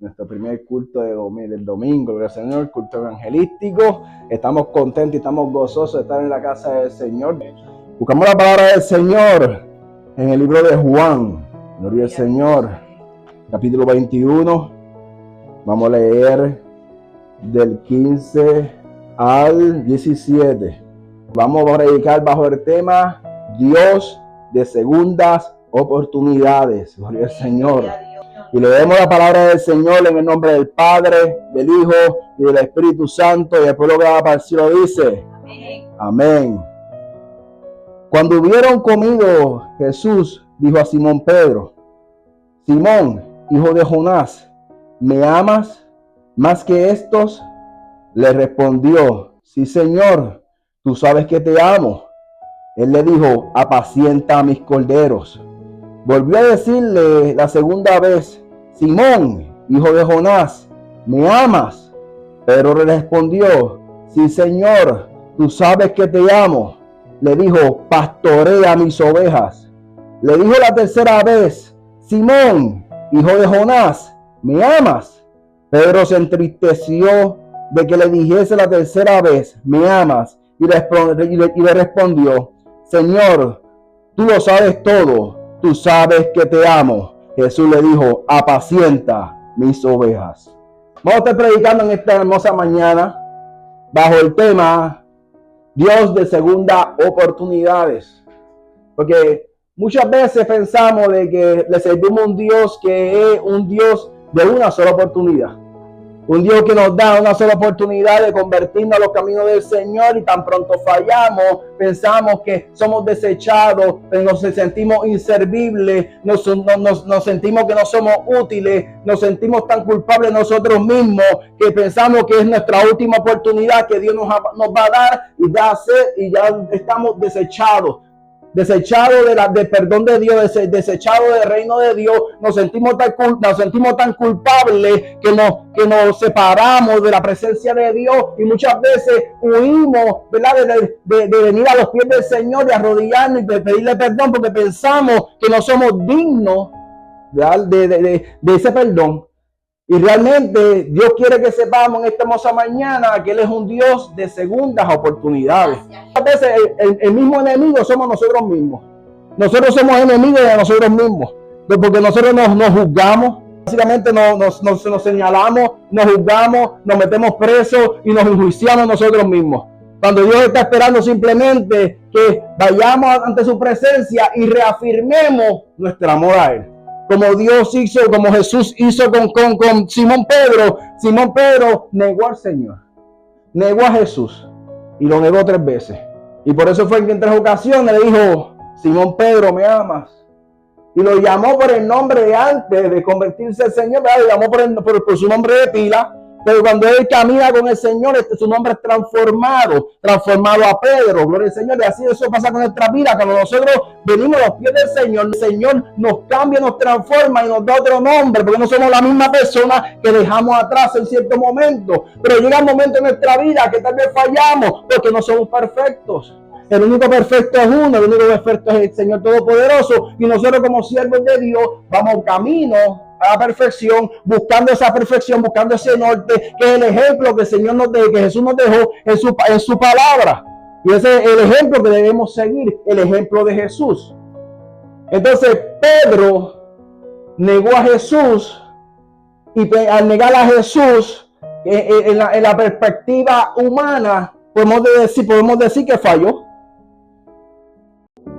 nuestro primer culto del domingo, gloria al Señor, culto evangelístico. Estamos contentos y estamos gozosos de estar en la casa del Señor. Buscamos la palabra del Señor en el libro de Juan, gloria al Señor, capítulo 21. Vamos a leer del 15 al 17. Vamos a predicar bajo el tema Dios de segundas oportunidades. Gloria al Señor. Y leemos la palabra del Señor en el nombre del Padre, del Hijo y del Espíritu Santo. Y el pueblo que va para el cielo dice: Amén. Amén. Cuando hubieron comido, Jesús dijo a Simón Pedro: Simón, hijo de Jonás, ¿me amas más que estos? Le respondió: Sí, Señor, tú sabes que te amo. Él le dijo: apacienta a mis corderos. Volvió a decirle la segunda vez: Simón, hijo de Jonás, ¿me amas? Pedro le respondió: Sí, Señor, tú sabes que te amo. Le dijo: pastorea mis ovejas. Le dijo la tercera vez: Simón, hijo de Jonás, ¿me amas? Pedro se entristeció de que le dijese la tercera vez: ¿me amas? Y le respondió: Señor, tú lo sabes todo. Tú sabes que te amo. Jesús le dijo: apacienta mis ovejas. Vamos a estar predicando en esta hermosa mañana bajo el tema Dios de segundas oportunidades. Porque muchas veces pensamos de que le servimos a un Dios que es un Dios de una sola oportunidad. Un Dios que nos da una sola oportunidad de convertirnos a los caminos del Señor, y tan pronto fallamos, pensamos que somos desechados, nos sentimos inservibles, nos sentimos que no somos útiles, nos sentimos tan culpables nosotros mismos que pensamos que es nuestra última oportunidad que Dios nos va a dar y ya estamos desechados del perdón de Dios, desechados del reino de Dios. Nos sentimos tan culpables que nos separamos de la presencia de Dios, y muchas veces huimos, ¿verdad?, de venir a los pies del Señor y arrodillarnos y de pedirle perdón, porque pensamos que no somos dignos de ese perdón. Y realmente Dios quiere que sepamos en esta hermosa mañana que Él es un Dios de segundas oportunidades. A veces el mismo enemigo somos nosotros mismos. Nosotros somos enemigos de nosotros mismos, porque nosotros nos juzgamos. Básicamente nos señalamos, nos juzgamos, nos metemos presos y nos enjuiciamos nosotros mismos. Cuando Dios está esperando simplemente que vayamos ante su presencia y reafirmemos nuestro amor a Él. Como Dios hizo, como Jesús hizo con Simón Pedro. Simón Pedro negó al Señor, negó a Jesús y lo negó 3 veces. Y por eso fue que en 3 ocasiones le dijo: Simón Pedro, ¿me amas? Y lo llamó por el nombre de antes de convertirse al Señor, ¿verdad? Lo llamó por su nombre de pila. Pero cuando él camina con el Señor, su nombre es transformado a Pedro, gloria al Señor. Y así eso pasa con nuestra vida. Cuando nosotros venimos a los pies del Señor, el Señor nos cambia, nos transforma y nos da otro nombre, porque no somos la misma persona que dejamos atrás en cierto momento. Pero llega un momento en nuestra vida que tal vez fallamos, porque no somos perfectos. El único perfecto es uno, el único perfecto es el Señor Todopoderoso. Y nosotros, como siervos de Dios, vamos camino a la perfección, buscando esa perfección, buscando ese norte, que es el ejemplo que el Señor nos dejó, que Jesús nos dejó en su palabra. Y ese es el ejemplo que debemos seguir, el ejemplo de Jesús. Entonces Pedro negó a Jesús, y al negar a Jesús, en la perspectiva humana, podemos decir que falló.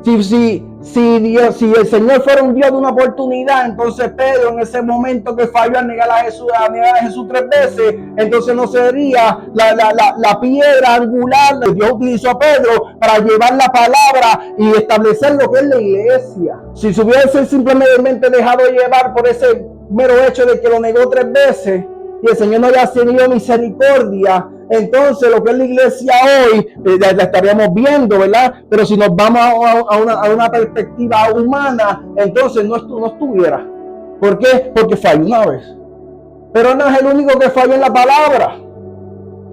Si el Señor fuera un Dios de una oportunidad, entonces Pedro, en ese momento que falló al negar a Jesús 3 veces, entonces no sería la piedra angular que Dios utilizó a Pedro para llevar la palabra y establecer lo que es la iglesia. Si se hubiese simplemente dejado llevar por ese mero hecho de que lo negó 3 veces y el Señor no haya tenido misericordia, entonces lo que es la iglesia hoy la estaríamos viendo, ¿verdad? Pero si nos vamos a una perspectiva humana, entonces no estuviera. ¿Por qué? Porque falló una vez. Pero no es el único que falló en la palabra.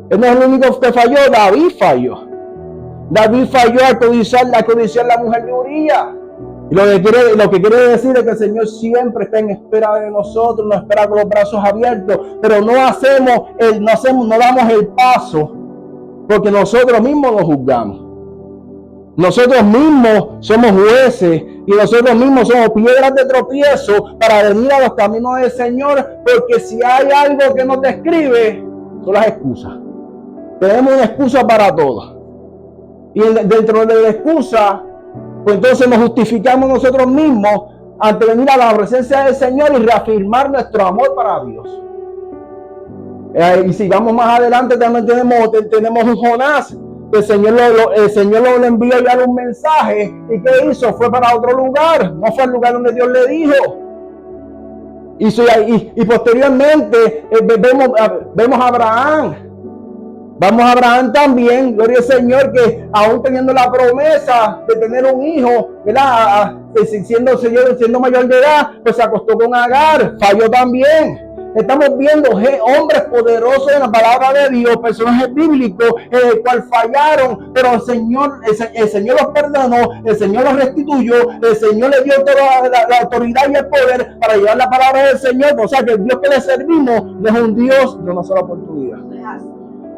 Él no es el único que falló. David falló. David falló al codiciar la mujer de Uría. Y lo que quiere decir es que el Señor siempre está en espera de nosotros, nos espera con los brazos abiertos, pero no damos el paso porque nosotros mismos nos juzgamos. Nosotros mismos somos jueces y nosotros mismos somos piedras de tropiezo para venir a los caminos del Señor, porque si hay algo que nos describe, son las excusas. Tenemos una excusa para todo. Y dentro de la excusa, pues entonces nos justificamos nosotros mismos ante venir a la presencia del Señor y reafirmar nuestro amor para Dios. Y sigamos más adelante, también tenemos un Jonás. El Señor lo envió a darle un mensaje. ¿Y qué hizo? Fue para otro lugar. No fue al lugar donde Dios le dijo. Y posteriormente vemos a Abraham. Vamos a Abraham también, gloria al Señor, que aún teniendo la promesa de tener un hijo, ¿verdad? Siendo mayor de edad, pues se acostó con Agar, falló también. Estamos viendo hombres poderosos en la palabra de Dios, personajes bíblicos, en el cual fallaron, pero el Señor los perdonó, el Señor los restituyó, el Señor le dio toda la autoridad y el poder para llevar la palabra del Señor. O sea que el Dios que le servimos no es un Dios de una sola oportunidad.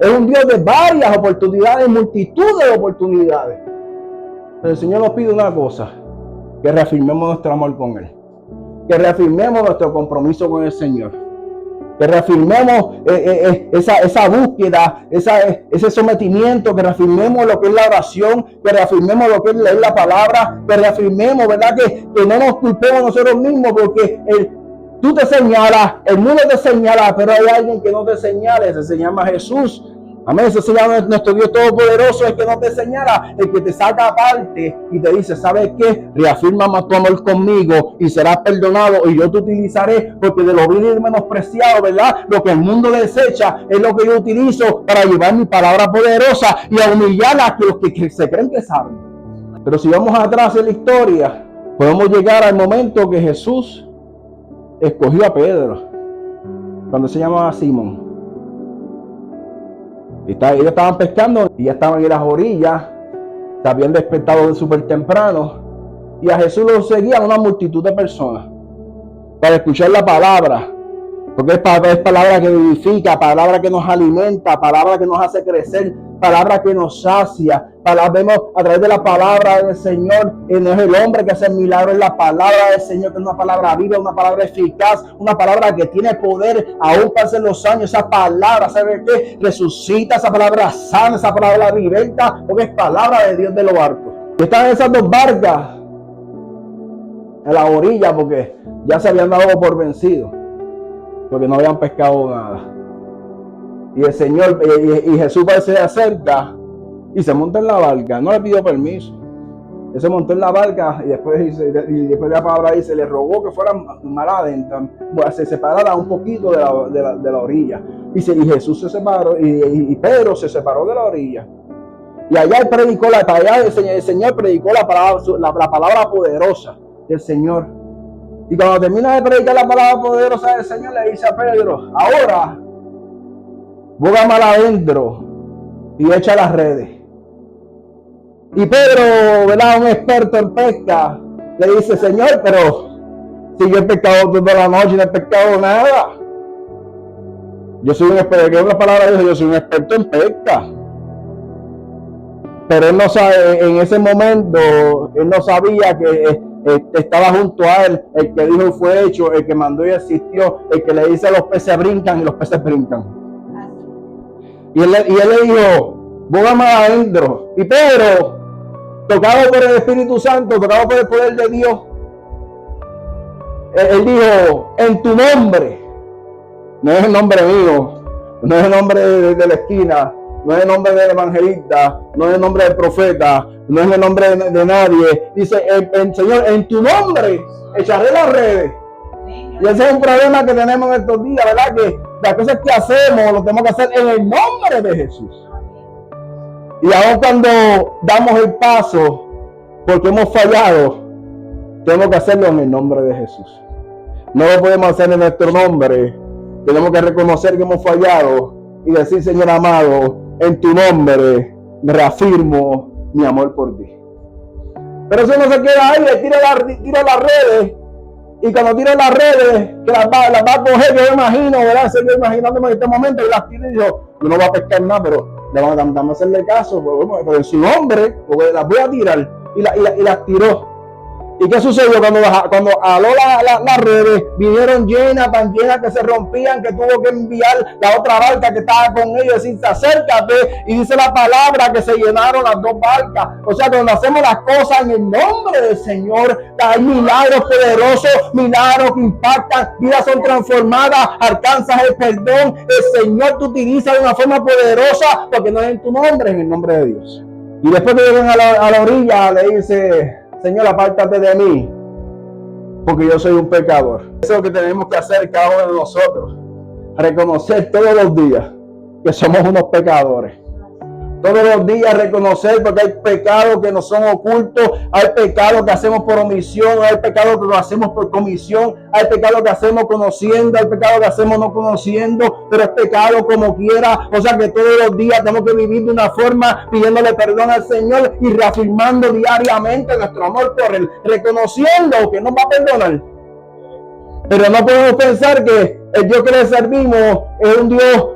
Es un Dios de varias oportunidades, multitud de oportunidades. Pero el Señor nos pide una cosa: que reafirmemos nuestro amor con Él, que reafirmemos nuestro compromiso con el Señor, que reafirmemos esa búsqueda, ese sometimiento, que reafirmemos lo que es la oración, que reafirmemos lo que es leer la palabra, que reafirmemos, ¿verdad? Que no nos culpemos nosotros mismos, porque tú te señalas, el mundo te señala, pero hay alguien que no te señala, ese se llama Jesús. Amén, ese se llama nuestro Dios Todopoderoso, el que no te señala, el que te saca aparte y te dice: ¿sabes qué? Reafirma más tu amor conmigo y serás perdonado, y yo te utilizaré, porque de lo vil y menospreciado, ¿verdad? Lo que el mundo desecha es lo que yo utilizo para llevar mi palabra poderosa y a humillar a los que se creen que saben. Pero si vamos atrás en la historia, podemos llegar al momento que Jesús escogió a Pedro, cuando se llamaba Simón. Ellos estaban pescando y ya estaban en las orillas, se habían despertado de súper temprano, y a Jesús lo seguían una multitud de personas para escuchar la palabra, porque es palabra que vivifica, palabra que nos alimenta, palabra que nos hace crecer, palabra que nos sacia. Vemos a través de la palabra del Señor, no es el hombre que hace el milagro, es la palabra del Señor, que es una palabra viva, una palabra eficaz, una palabra que tiene poder aún pasen los años. Esa palabra, ¿sabe qué? Resucita, esa palabra sana, esa palabra liberta, porque es palabra de Dios de los barcos. Y están esas dos barcas en la orilla, porque ya se habían dado por vencidos, porque no habían pescado nada. Y el Señor, y Jesús se acerca y se monta en la barca. No le pidió permiso. Él se montó en la barca y después de la palabra dice, le rogó que fueran más adentro, se separara un poquito de la orilla. Y Jesús se separó, y Pedro se separó de la orilla. Y allá el Señor predicó la palabra poderosa del Señor. Y cuando termina de predicar la palabra poderosa del Señor, le dice a Pedro: ahora boga mal adentro y echa las redes. Y Pedro, ¿verdad?, un experto en pesca, le dice: Señor, pero si yo he pescado toda la noche y no he pescado nada. Yo soy un experto, que una palabra dice, yo soy un experto en pesca. Pero él no sabe, en ese momento, él no sabía que estaba junto a él el que dijo fue hecho, el que mandó y existió, el que le dice a los peces brincan y los peces brincan. Y él le dijo: boga más adentro. Y Pedro, tocado por el Espíritu Santo, tocado por el poder de Dios, él dijo: en tu nombre. No es el nombre mío, no es el nombre de la esquina, no es el nombre del evangelista, no es el nombre del profeta, no es el nombre de nadie. Dice: Señor, en tu nombre echaré las redes. Y ese es un problema que tenemos en estos días, ¿verdad? Que las cosas que hacemos, lo tenemos que hacer en el nombre de Jesús. Y aún cuando damos el paso, porque hemos fallado, tenemos que hacerlo en el nombre de Jesús. No lo podemos hacer en nuestro nombre. Tenemos que reconocer que hemos fallado y decir: Señor amado, en tu nombre reafirmo mi amor por ti. Pero eso no se queda ahí, le tira las redes. Y cuando tira las redes, que las va a coger, yo me imagino, ¿verdad? Estoy imaginándome en este momento, y las tira y dijo, no va a pescar nada, pero le vamos a hacerle caso, pero en su nombre, porque las voy a tirar. Y las tiró. ¿Y qué sucedió? Cuando aló las redes, vinieron llenas, tan llenas que se rompían, que tuvo que enviar la otra barca que estaba con ellos, decir, acércate, y dice la palabra que se llenaron las dos barcas. O sea, cuando hacemos las cosas en el nombre del Señor, hay milagros poderosos, milagros que impactan, vidas son transformadas, alcanzas el perdón, el Señor te utiliza de una forma poderosa, porque no es en tu nombre, es en el nombre de Dios. Y después que llegan a la orilla, le dice, Señor, apártate de mí, porque yo soy un pecador. Eso es lo que tenemos que hacer cada uno de nosotros. Reconocer todos los días que somos unos pecadores. Todos los días reconocer, porque hay pecados que no son ocultos, hay pecados que hacemos por omisión, hay pecados que lo hacemos por comisión, hay pecados que hacemos conociendo, hay pecados que hacemos no conociendo, pero es pecado como quiera. O sea que todos los días tenemos que vivir de una forma pidiéndole perdón al Señor y reafirmando diariamente nuestro amor por Él, reconociendo que nos va a perdonar. Pero no podemos pensar que el Dios que le servimos es un Dios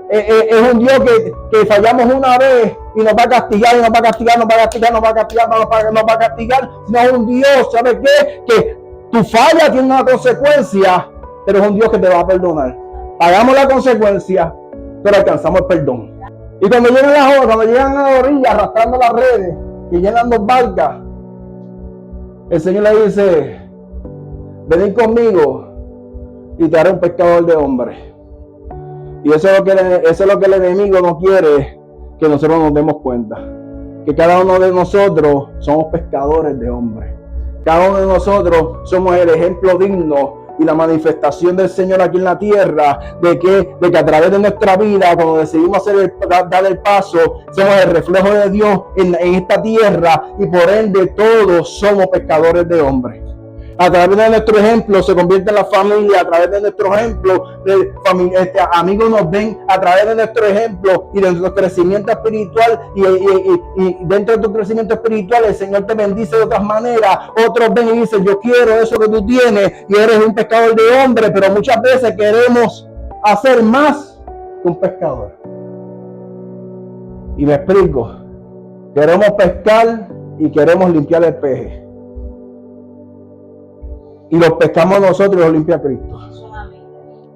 que fallamos una vez y nos va a castigar, nos va a castigar, nos va a castigar, nos va a castigar, nos va a castigar. Sino es un Dios, ¿sabes qué? Que tu falla tiene una consecuencia, pero es un Dios que te va a perdonar. Pagamos la consecuencia, pero alcanzamos el perdón. Y cuando llegan a la orilla arrastrando las redes y llenan dos barcas, el Señor le dice, venid conmigo y te haré un pescador de hombres. Y eso es lo que el enemigo no quiere que nosotros nos demos cuenta. Que cada uno de nosotros somos pescadores de hombres. Cada uno de nosotros somos el ejemplo digno y la manifestación del Señor aquí en la tierra, de que a través de nuestra vida, cuando decidimos dar el paso, somos el reflejo de Dios en esta tierra, y por ende todos somos pescadores de hombres. A través de nuestro ejemplo se convierte en la familia, a través de nuestro ejemplo, amigos nos ven a través de nuestro ejemplo y de nuestro crecimiento espiritual, y dentro de tu crecimiento espiritual el Señor te bendice de otras maneras. Otros ven y dicen, yo quiero eso que tú tienes, y eres un pescador de hombres, pero muchas veces queremos hacer más que un pescador. Y me explico, queremos pescar y queremos limpiar el peje. Y los pescamos nosotros y los limpia Cristo.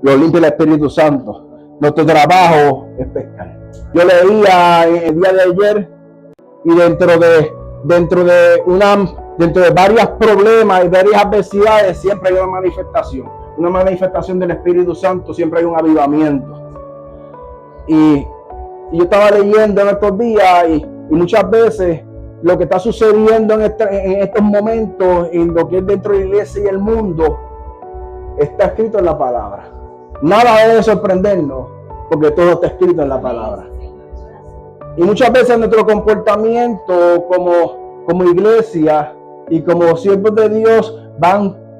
Los limpia el Espíritu Santo. Nuestro trabajo es pescar. Yo leía el día de ayer, y dentro de varios problemas y varias adversidades siempre hay una manifestación del Espíritu Santo, siempre hay un avivamiento. Y yo estaba leyendo en estos días y muchas veces lo que está sucediendo en estos momentos, en lo que es dentro de la iglesia y el mundo, está escrito en la palabra. Nada debe sorprendernos, porque todo está escrito en la palabra. Y muchas veces nuestro comportamiento como iglesia y como siervos de Dios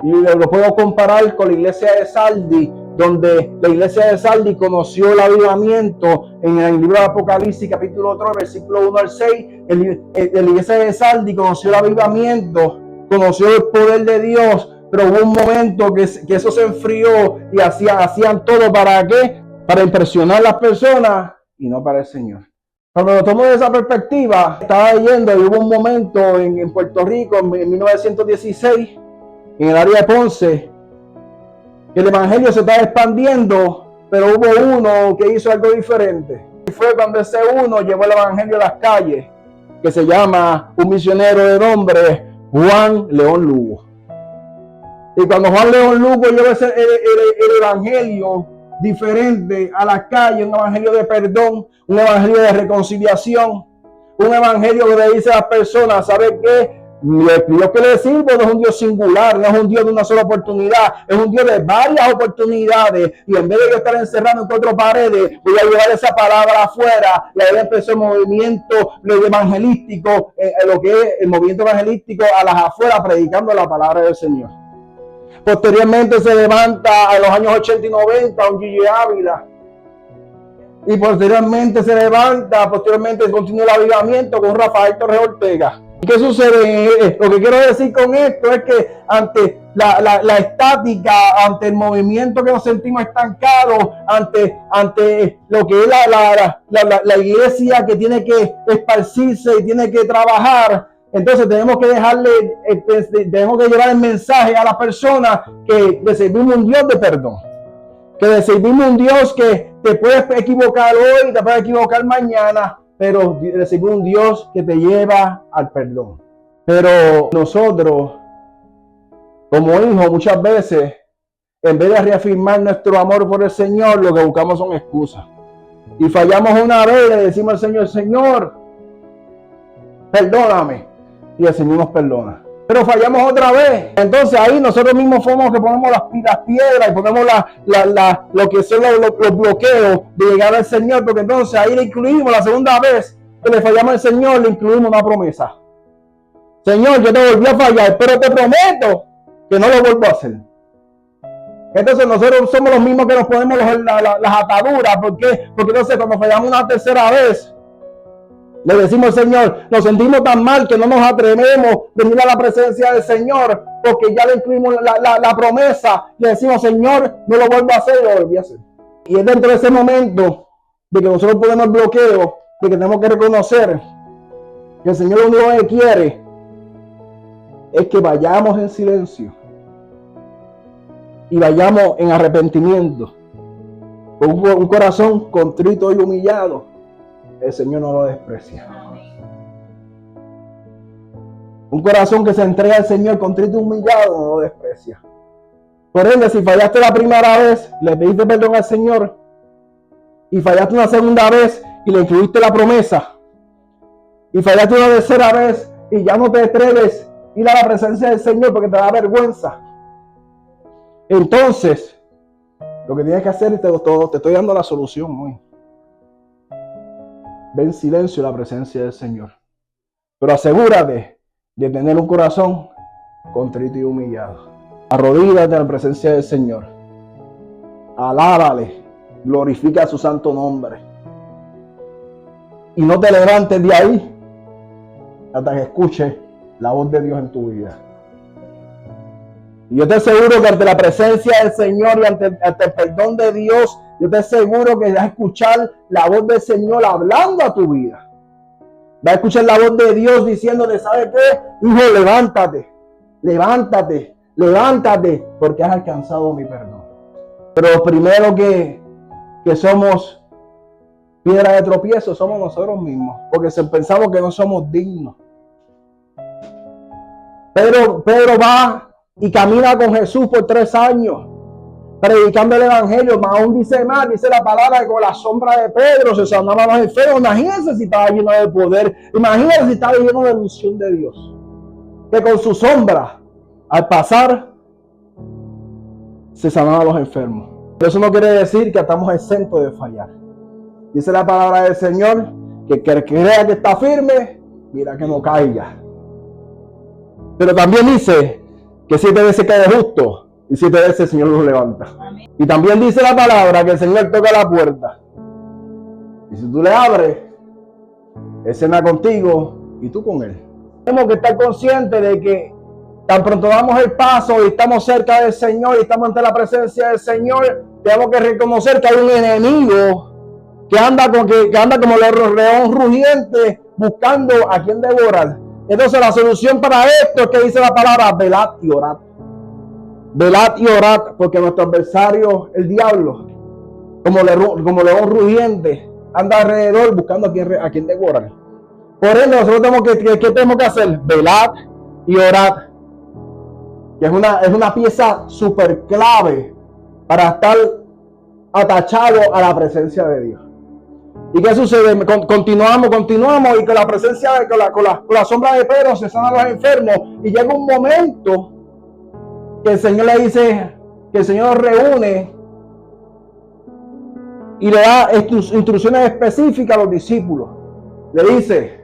y lo puedo comparar con la iglesia de Sardis, donde la iglesia de Sardis conoció el avivamiento en el libro de Apocalipsis, capítulo 3, versículo 1 al 6. La iglesia de Sardis conoció el avivamiento, conoció el poder de Dios, pero hubo un momento que eso se enfrió y hacían todo ¿para qué? Para impresionar a las personas y no para el Señor. Cuando lo tomo de esa perspectiva, estaba leyendo y hubo un momento en Puerto Rico, en 1916, en el área de Ponce, que el evangelio se estaba expandiendo, pero hubo uno que hizo algo diferente. Y fue cuando ese uno llevó el evangelio a las calles, que se llama un misionero de nombre Juan León Lugo. Y cuando Juan León Lugo llevó el evangelio diferente a las calles, un evangelio de perdón, un evangelio de reconciliación, un evangelio que le dice a las personas, ¿sabes qué? El Dios que le sirvo no es un Dios singular, no es un Dios de una sola oportunidad, es un Dios de varias oportunidades, y en vez de yo estar encerrado en cuatro paredes, voy a llevar esa palabra afuera. Y ahí empezó el movimiento evangelístico, lo que es el movimiento evangelístico a las afueras, predicando la palabra del Señor. Posteriormente se levanta en los años 80 y 90 un Gigi Ávila, y posteriormente continúa el avivamiento con Rafael Torres Ortega. ¿Y qué sucede? Lo que quiero decir con esto es que ante la estática, ante el movimiento que nos sentimos estancados, ante lo que es la iglesia que tiene que esparcirse y tiene que trabajar, entonces tenemos que tenemos que llevar el mensaje a la persona que le servimos un Dios de perdón. Que le servimos un Dios que te puedes equivocar hoy, te puedes equivocar mañana, pero le servimos un Dios que te lleva al perdón. Pero nosotros, como hijos, muchas veces, en vez de reafirmar nuestro amor por el Señor, lo que buscamos son excusas. Y fallamos una vez y le decimos al Señor, Señor, perdóname. Y el Señor nos perdona. Pero fallamos otra vez. Entonces ahí nosotros mismos somos que ponemos las piedras y ponemos lo que son los bloqueos de llegar al Señor, porque entonces ahí le incluimos la segunda vez que le fallamos al Señor, le incluimos una promesa. Señor, yo te volví a fallar, pero te prometo que no lo vuelvo a hacer. Entonces nosotros somos los mismos que nos ponemos las ataduras. ¿Por qué? Porque entonces cuando fallamos una tercera vez, le decimos al Señor, nos sentimos tan mal que no nos atrevemos a venir a la presencia del Señor, porque ya le incluimos la promesa. Le decimos, Señor, no lo vuelvo a hacer, lo volví a hacer. Y es dentro de ese momento de que nosotros ponemos el bloqueo, de que tenemos que reconocer que el Señor lo único que quiere es que vayamos en silencio y vayamos en arrepentimiento, con un corazón contrito y humillado. El Señor no lo desprecia. Un corazón que se entrega al Señor contrito y humillado no lo desprecia. Por ende, si fallaste la primera vez, le pediste perdón al Señor, y fallaste una segunda vez y le incluiste la promesa, y fallaste una tercera vez y ya no te atreves a ir a la presencia del Señor porque te da vergüenza, entonces lo que tienes que hacer es te estoy dando la solución hoy. Ve en silencio a la presencia del Señor, pero asegúrate de tener un corazón contrito y humillado. Arrodíllate en la presencia del Señor, alábale, glorifica su santo nombre y no te levantes de ahí hasta que escuches la voz de Dios en tu vida. Y yo te aseguro que ante la presencia del Señor y ante el perdón de Dios, yo te aseguro que vas a escuchar la voz del Señor hablando a tu vida. Vas a escuchar la voz de Dios diciéndote, ¿sabes qué? Hijo, levántate, levántate, levántate, porque has alcanzado mi perdón. Pero lo primero que somos piedra de tropiezo somos nosotros mismos, porque pensamos que no somos dignos. Pedro va y camina con Jesús por 3 años, predicando el evangelio. Más aún dice la palabra que con la sombra de Pedro se sanaban los enfermos. Imagínense si estaba lleno de poder, imagínense si estaba lleno de unción de Dios, que con su sombra, al pasar, se sanaban los enfermos. Pero eso no quiere decir que estamos exentos de fallar. Dice la palabra del Señor que el que crea que está firme, mira que no caiga. Pero también dice que 7 veces cae justo y 7 veces el Señor los levanta. Amén. Y también dice la palabra que el Señor toca la puerta. Y si tú le abres, Él cena contigo y tú con Él. Tenemos que estar conscientes de que tan pronto damos el paso y estamos cerca del Señor y estamos ante la presencia del Señor, tenemos que reconocer que hay un enemigo que anda como el león rugiente buscando a quien devorar. Entonces la solución para esto es que dice la palabra, velad y orad. Velad y orad, porque nuestro adversario, el diablo, como león rugiente, anda alrededor buscando a quien devorar. Por ende, nosotros tenemos que hacer, velad y orad. Que es una pieza súper clave para estar atachado a la presencia de Dios. ¿Y qué sucede? Continuamos y con la presencia, con la sombra de Pedro se sanan los enfermos. Y llega un momento que el Señor le dice, que el Señor reúne y le da instrucciones específicas a los discípulos. Le dice,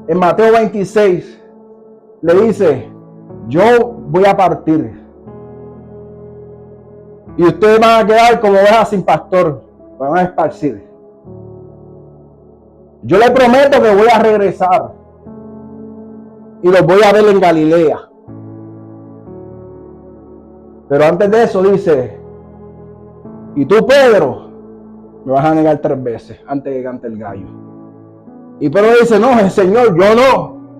en Mateo 26, le dice, yo voy a partir y ustedes van a quedar como ovejas sin pastor, van a esparcir. Yo les prometo que voy a regresar, y los voy a ver en Galilea. Pero antes de eso dice, y tú, Pedro, me vas a negar 3 veces antes de que cante el gallo. Y Pedro dice, no, Señor, yo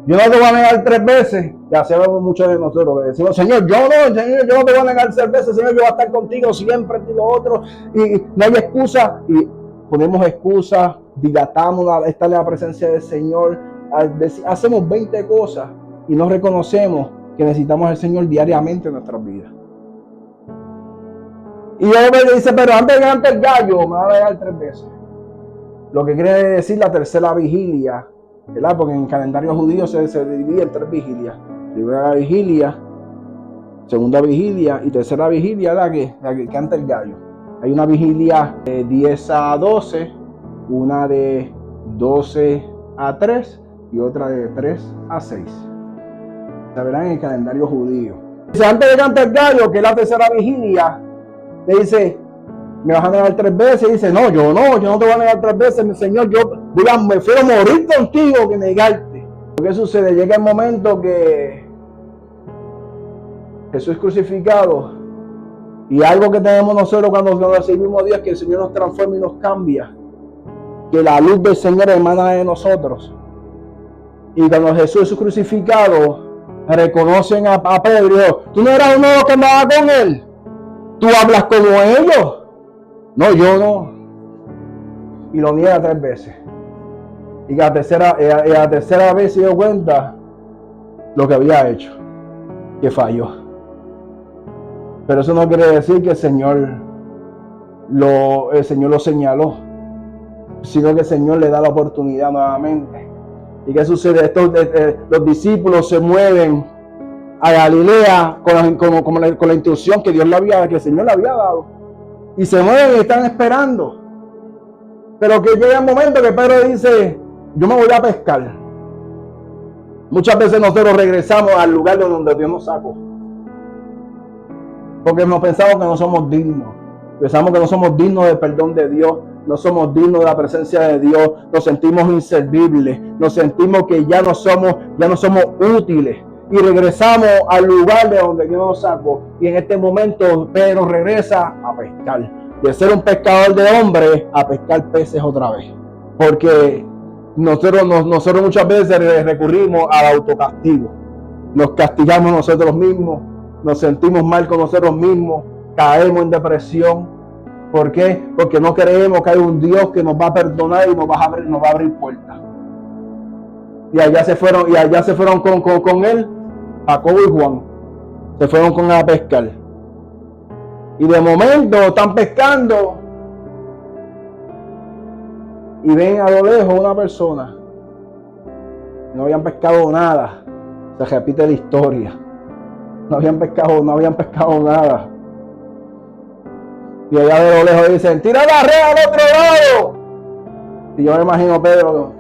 no te voy a negar 3 veces. Ya sabemos muchos de nosotros que decimos, Señor, yo no te voy a negar 3 veces, Señor, yo voy a estar contigo siempre, y lo otro, y no hay excusa. Y ponemos excusas, dilatamos estar en la presencia del Señor, hacemos 20 cosas y no reconocemos que necesitamos al Señor diariamente en nuestras vidas. Y luego me dice, pero antes de que cante el gallo, me va a negar 3 veces. Lo que quiere decir la tercera vigilia, ¿verdad? Porque en el calendario judío se divide en 3 vigilias. Primera vigilia, segunda vigilia y tercera vigilia, la que canta el gallo. Hay una vigilia de 10 a 12, una de 12 a 3 y otra de 3 a 6. Se verán en el calendario judío. Dice, antes de cantar el gallo, que es la tercera vigilia, le dice, me vas a negar 3 veces. Y dice, no te voy a negar 3 veces, mi Señor, me prefiero morir contigo que negarte. ¿Qué sucede? Llega el momento que Jesús es crucificado, y algo que tenemos nosotros cuando recibimos a Dios, que el Señor nos transforma y nos cambia, que la luz del Señor emana de nosotros. Y cuando Jesús es crucificado, reconocen a Pedro y dijo, tú no eras uno de los que andaba con él, tú hablas como ellos. No, yo no. Y lo niega 3 veces. Y la tercera vez se dio cuenta lo que había hecho, que falló. Pero eso no quiere decir que el Señor lo señaló, sino que el Señor le da la oportunidad nuevamente. ¿Y qué sucede? Los discípulos se mueven a Galilea con la instrucción que el Señor le había dado. Y se mueven y están esperando. Pero que llega el momento que Pedro dice, yo me voy a pescar. Muchas veces nosotros regresamos al lugar de donde Dios nos sacó. Porque nos pensamos que no somos dignos. Pensamos que no somos dignos del perdón de Dios. No somos dignos de la presencia de Dios. Nos sentimos inservibles. Nos sentimos que ya no somos útiles. Y regresamos al lugar de donde Dios nos sacó. Y en este momento Pedro regresa a pescar. De ser un pescador de hombres a pescar peces otra vez. Porque nosotros muchas veces recurrimos al autocastigo. Nos castigamos nosotros mismos. Nos sentimos mal con nosotros mismos. Caemos en depresión. ¿Por qué? Porque no creemos que hay un Dios que nos va a perdonar y nos va a abrir puertas. Y allá se fueron con él, Jacobo y Juan. Se fueron con él a pescar. Y de momento están pescando y ven a lo lejos una persona. No habían pescado nada. Se repite la historia. No habían pescado nada. Y allá de lo lejos dicen, tira la red al otro lado. Y yo me imagino a Pedro,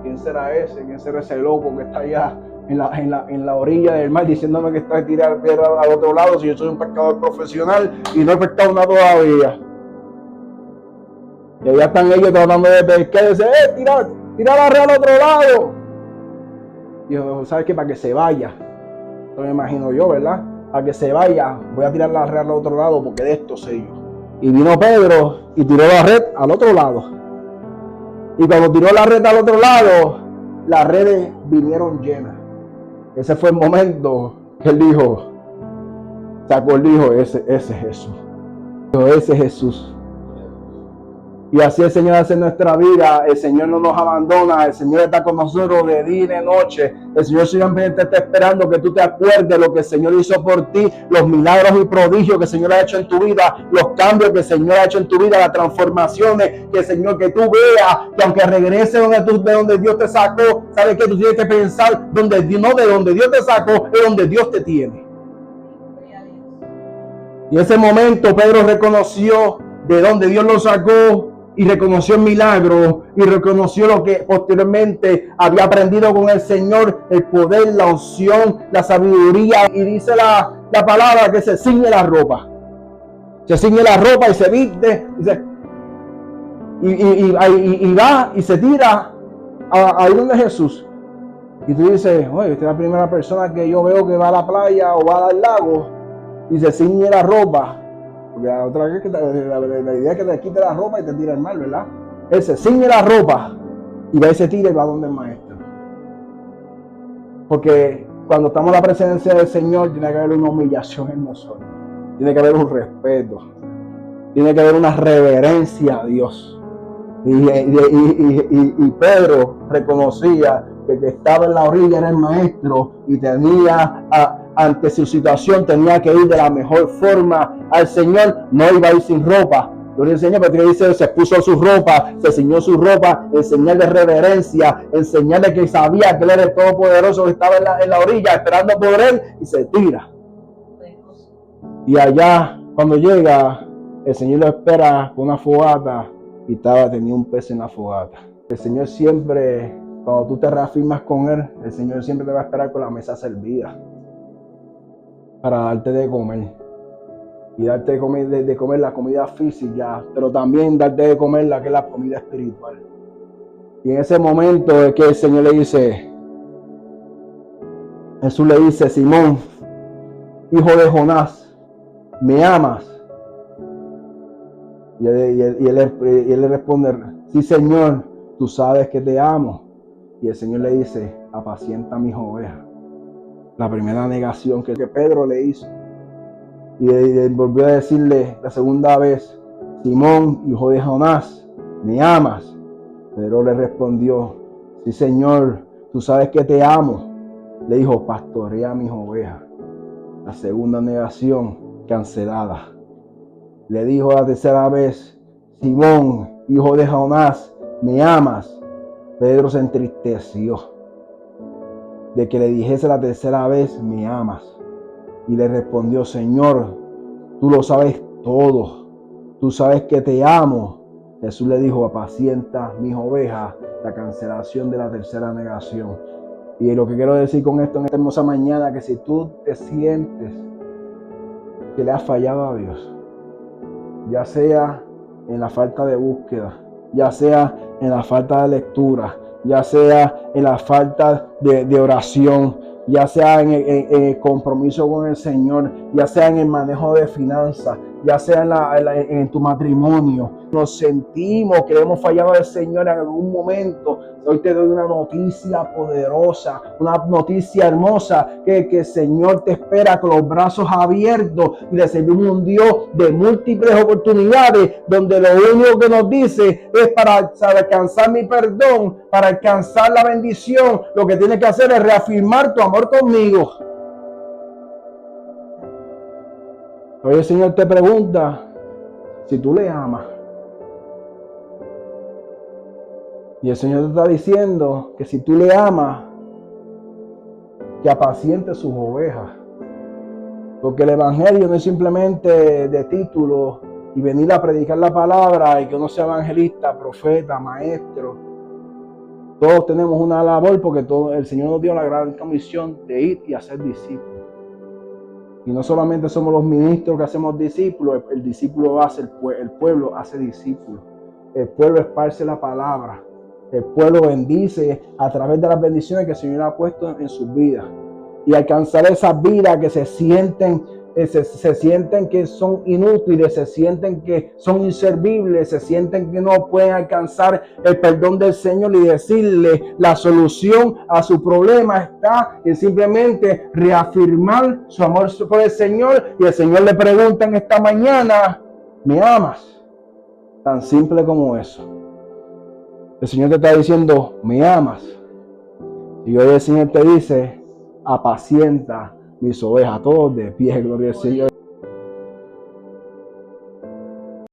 ¿quién será ese? ¿Quién será ese loco que está allá en la orilla del mar diciéndome que está de tirar piedra al otro lado si yo soy un pescador profesional y no he pescado nada todavía? Y allá están ellos tratando de pescar y dicen, tira la red al otro lado. Y yo, ¿sabes qué? Para que se vaya. Eso me imagino yo, ¿verdad? Para que se vaya, voy a tirar la red al otro lado porque de esto sé yo. Y vino Pedro y tiró la red al otro lado. Y cuando tiró la red al otro lado, las redes vinieron llenas. Ese fue el momento que él dijo, ese es Jesús. Ese es Jesús. Y así el Señor hace en nuestra vida. El Señor no nos abandona. El Señor está con nosotros de día y de noche. El Señor simplemente está esperando que tú te acuerdes de lo que el Señor hizo por ti, los milagros y prodigios que el Señor ha hecho en tu vida, los cambios que el Señor ha hecho en tu vida, las transformaciones que el Señor, que tú veas, que aunque regrese de donde Dios te sacó, sabes que tú tienes que pensar no de donde Dios te sacó, es donde Dios te tiene. Y en ese momento Pedro reconoció de donde Dios lo sacó, y reconoció el milagro, y reconoció lo que posteriormente había aprendido con el Señor, el poder, la unción, la sabiduría. Y dice la palabra que se ciñe la ropa. Se ciñe la ropa y se viste. Y va y se tira ahí donde Jesús. Y tú dices, oye, esta es la primera persona que yo veo que va a la playa o va al lago y se ciñe la ropa. Porque la otra vez la idea es que te quite la ropa y te tira al mar, ¿verdad? Él se ciñe la ropa y va y se tira y va donde el maestro. Porque cuando estamos en la presencia del Señor, tiene que haber una humillación en nosotros. Tiene que haber un respeto. Tiene que haber una reverencia a Dios. Y Pedro reconocía que el que estaba en la orilla era el maestro y tenía, ante su situación, tenía que ir de la mejor forma al Señor. No iba a ir sin ropa. Gloria al Señor, porque dice, se puso su ropa, se ciñó su ropa, en señal de reverencia, en señal de que sabía que él era el Todopoderoso, que estaba en la orilla esperando por él, y se tira. Y allá, cuando llega, el Señor lo espera con una fogata y tenía un pez en la fogata. El Señor siempre, cuando tú te reafirmas con Él, el Señor siempre te va a esperar con la mesa servida para darte de comer. Y darte de comer la comida física, pero también darte de comer la que es la comida espiritual. Y en ese momento es que el Señor le dice, Jesús le dice, Simón, hijo de Jonás, ¿me amas? Y él le responde, sí, Señor, tú sabes que te amo. Y el Señor le dice, apacienta mis ovejas. La primera negación que Pedro le hizo. Y él volvió a decirle la segunda vez, Simón, hijo de Jonás, ¿me amas? Pedro le respondió, sí, Señor, tú sabes que te amo. Le dijo, pastorea mis ovejas. La segunda negación cancelada. Le dijo la tercera vez, Simón, hijo de Jonás, ¿me amas? Pedro se entristeció de que le dijese la tercera vez, ¿me amas? Y le respondió, Señor, tú lo sabes todo, tú sabes que te amo. Jesús le dijo, apacienta mis ovejas, la cancelación de la tercera negación. Y lo que quiero decir con esto en esta hermosa mañana, que si tú te sientes que le has fallado a Dios, ya sea en la falta de búsqueda, ya sea en la falta de lectura, ya sea en la falta de oración, ya sea en el compromiso con el Señor, ya sea en el manejo de finanzas, ya sea en tu matrimonio. Nos sentimos que hemos fallado al Señor en algún momento. Hoy te doy una noticia poderosa, una noticia hermosa, que el Señor te espera con los brazos abiertos y le servimos un Dios de múltiples oportunidades, donde lo único que nos dice es para alcanzar mi perdón, para alcanzar la bendición, lo que tienes que hacer es reafirmar tu amor conmigo. Hoy el Señor te pregunta si tú le amas. Y el Señor te está diciendo que si tú le amas, que apaciente sus ovejas. Porque el Evangelio no es simplemente de título y venir a predicar la palabra y que uno sea evangelista, profeta, maestro. Todos tenemos una labor porque el Señor nos dio la gran comisión de ir y hacer discípulos. Y no solamente somos los ministros que hacemos discípulos, el discípulo hace, el pueblo hace discípulos. El pueblo esparce la palabra. El pueblo bendice a través de las bendiciones que el Señor ha puesto en sus vidas. Y alcanzar esas vidas que se sienten que son inútiles, se sienten que son inservibles, se sienten que no pueden alcanzar el perdón del Señor, y decirle la solución a su problema está en simplemente reafirmar su amor por el Señor. Y el Señor le pregunta en esta mañana, ¿me amas? Tan simple como eso. El Señor te está diciendo, ¿me amas? Y hoy el Señor te dice, apacienta mis ovejas. Todos de pie, gloria al Señor.